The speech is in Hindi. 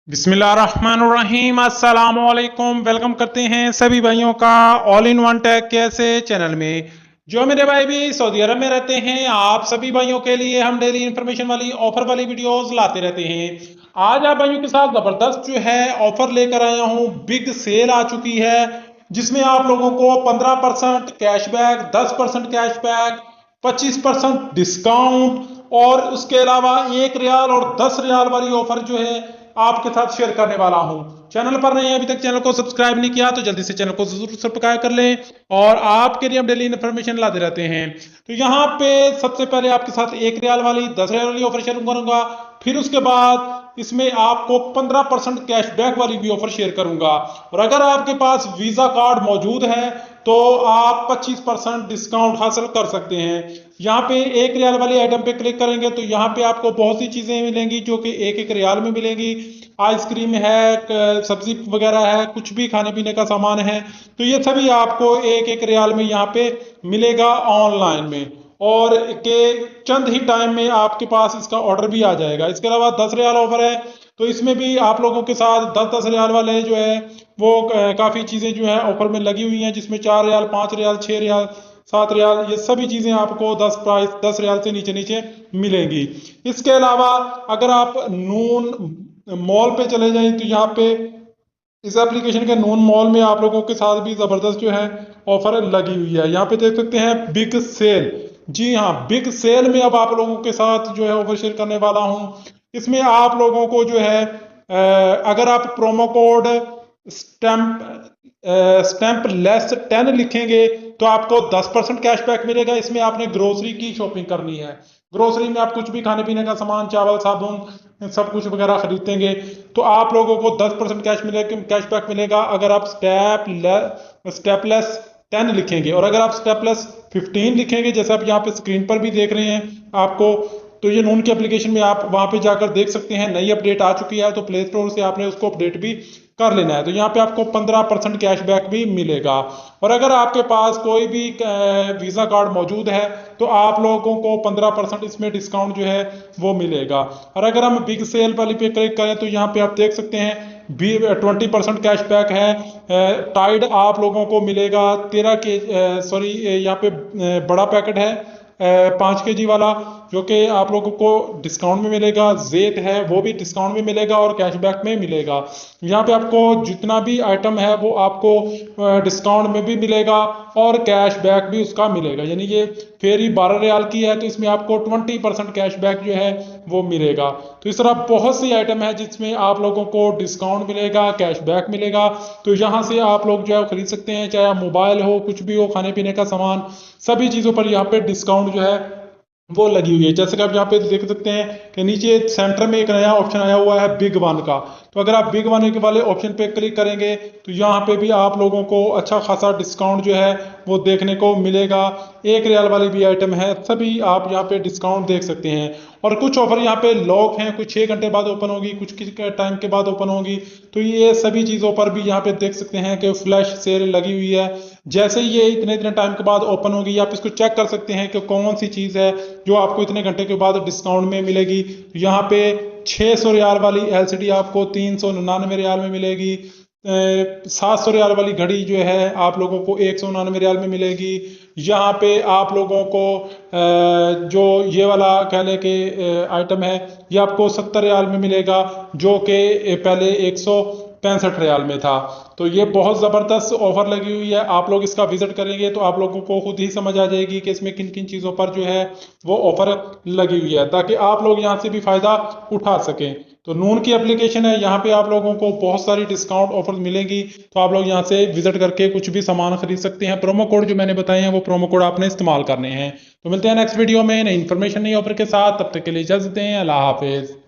बिस्मिल्लाहिर्रहमानिर्रहीम अस्सलाम वालेकुम। वेलकम करते हैं सभी भाइयों का ऑल इन वन टेक कैसे चैनल में। जो मेरे भाई भी सऊदी अरब में रहते हैं, आप सभी भाइयों के लिए हम डेली इंफॉर्मेशन वाली ऑफर वाली वीडियोस लाते रहते हैं। आज आप भाइयों के साथ जबरदस्त जो है ऑफर लेकर आया हूँ। बिग सेल आ चुकी है जिसमें आप लोगों को 15% कैशबैक, 10% कैशबैक, 25% डिस्काउंट और उसके अलावा 1 रियाल और 10 रियाल वाली ऑफर जो है आपके साथ शेयर करने वाला हूं। चैनल पर नहीं है अभी तक, चैनल को सब्सक्राइब नहीं किया तो जल्दी से चैनल को जरूर सब्सक्राइब कर लें और आपके लिए हम डेली इन्फॉर्मेशन लाते रहते हैं। तो यहाँ पे सबसे पहले आपके साथ 1 रियाल वाली, 10 रियाल वाली ऑफर शेयर करूंगा। फिर उसके बाद इसमें आपको 15% कैशबैक वाली भी ऑफर शेयर करूंगा। और अगर आपके पास वीजा कार्ड मौजूद है तो आप 25% डिस्काउंट हासिल कर सकते हैं। यहाँ पे 1 रियाल वाली आइटम पे क्लिक करेंगे तो यहाँ पे आपको बहुत सी चीजें मिलेंगी जो कि 1-1 रियाल में मिलेंगी। आइसक्रीम है, सब्जी वगैरह है, कुछ भी खाने पीने का सामान है, तो ये सभी आपको 1-1 रियाल में यहाँ पे मिलेगा ऑनलाइन में। और के चंद ही टाइम में आपके पास इसका ऑर्डर भी आ जाएगा। इसके अलावा 10 रियाल ऑफर है तो इसमें भी आप लोगों के साथ 10-10 रियाल वाले जो है वो काफ़ी चीज़ें जो है ऑफर में लगी हुई हैं, जिसमें 4 रियाल, 5 रियाल, 6 रियाल, 7 रियाल, ये सभी चीज़ें आपको 10 रियाल से नीचे नीचे मिलेंगी। इसके अलावा अगर आप नून मॉल पे चले जाएं तो यहाँ पे इस एप्लीकेशन के नून मॉल में आप लोगों के साथ भी ज़बरदस्त जो है ऑफर लगी हुई है। यहाँ पे देख सकते हैं बिग सेल। जी हाँ, बिग सेल में अब आप लोगों के साथ जो है ऑफर शेयर करने वाला हूँ। इसमें आप लोगों को जो है अगर आप promo code stamp stamp less 10 लिखेंगे तो आपको 10% कैशबैक मिलेगा। इसमें आपने ग्रोसरी की शॉपिंग करनी है। ग्रोसरी में आप कुछ भी खाने पीने का सामान, चावल, साबुन, सब कुछ वगैरह खरीदेंगे तो आप लोगों को 10% कैशबैक मिलेगा अगर आप स्टेपलेस 10 लिखेंगे। और अगर आप स्टेपलेस 15 लिखेंगे, जैसे आप यहाँ पे स्क्रीन पर भी देख रहे हैं आपको, तो ये नून की एप्लीकेशन में आप वहां पे जाकर देख सकते हैं नई अपडेट आ चुकी है, तो प्ले स्टोर से आपने उसको अपडेट भी कर लेना है। तो यहाँ पे आपको 15% कैशबैक भी मिलेगा। और अगर आपके पास कोई भी वीजा कार्ड मौजूद है तो आप लोगों को 15% इसमें डिस्काउंट जो है वो मिलेगा। और अगर हम बिग सेल वाली पे क्लिक करें तो यहाँ पे आप देख सकते हैं 20% कैशबैक है। टाइड आप लोगों को मिलेगा 13 के सॉरी यहाँ पे बड़ा पैकेट है 5 kg वाला, जो कि आप लोगों को डिस्काउंट में मिलेगा। जेट है वो भी डिस्काउंट में मिलेगा और कैशबैक में मिलेगा। यहाँ पे आपको जितना भी आइटम है वो आपको डिस्काउंट में भी मिलेगा और कैशबैक भी उसका मिलेगा। यानी ये फेरी 12 रियाल की है तो इसमें आपको 20% कैशबैक जो है वो मिलेगा। तो इस तरह बहुत सी आइटम है जिसमें आप लोगों को डिस्काउंट मिलेगा, कैशबैक मिलेगा। तो यहाँ से आप लोग जो है खरीद सकते हैं, चाहे मोबाइल हो, कुछ भी हो, खाने पीने का सामान, सभी चीज़ों पर यहाँ पे डिस्काउंट जो है वो लगी हुई है। जैसे कि आप यहाँ पे देख सकते हैं कि नीचे सेंटर में एक नया ऑप्शन आया हुआ है बिग वन का। तो अगर आप बिग वन के वाले ऑप्शन पे क्लिक करेंगे तो यहाँ पे भी आप लोगों को अच्छा खासा डिस्काउंट जो है वो देखने को मिलेगा। 1 रियाल वाली भी आइटम है, सभी आप यहाँ पे डिस्काउंट देख सकते हैं। और कुछ ऑफर यहाँ पे लॉक हैं, कुछ 6 घंटे बाद ओपन होगी, कुछ टाइम के बाद ओपन होगी। तो ये सभी चीज़ों पर भी यहाँ पे देख सकते हैं कि फ्लैश सेल लगी हुई है। जैसे ये इतने इतने टाइम के बाद ओपन होगी आप इसको चेक कर सकते हैं कि कौन सी चीज़ है जो आपको इतने घंटे के बाद डिस्काउंट में मिलेगी। यहाँ पे 600 रियाल वाली एलसीडी आपको 399 रियाल में मिलेगी। 700 रियाल वाली घड़ी जो है आप लोगों को 199 रियाल में मिलेगी। यहाँ पे आप लोगों को जो ये वाला कह लें कि आइटम है ये आपको 70 रियाल में मिलेगा, जो कि पहले 165 रियाल में था। तो ये बहुत ज़बरदस्त ऑफर लगी हुई है। आप लोग इसका विजिट करेंगे तो आप लोगों को खुद ही समझ आ जाएगी कि इसमें किन किन चीज़ों पर जो है वो ऑफर लगी हुई है, ताकि आप लोग यहाँ से भी फ़ायदा उठा सकें। तो नून की एप्लीकेशन है, यहाँ पे आप लोगों को बहुत सारी डिस्काउंट ऑफर मिलेंगी। तो आप लोग यहाँ से विजिट करके कुछ भी सामान खरीद सकते हैं। प्रोमो कोड जो मैंने बताए हैं वो प्रोमो कोड आपने इस्तेमाल करने हैं। तो मिलते हैं नेक्स्ट वीडियो में नई इन्फॉर्मेशन, नई ऑफर के साथ। तब तक के लिए इजाजत दें। अल्लाह हाफिज़।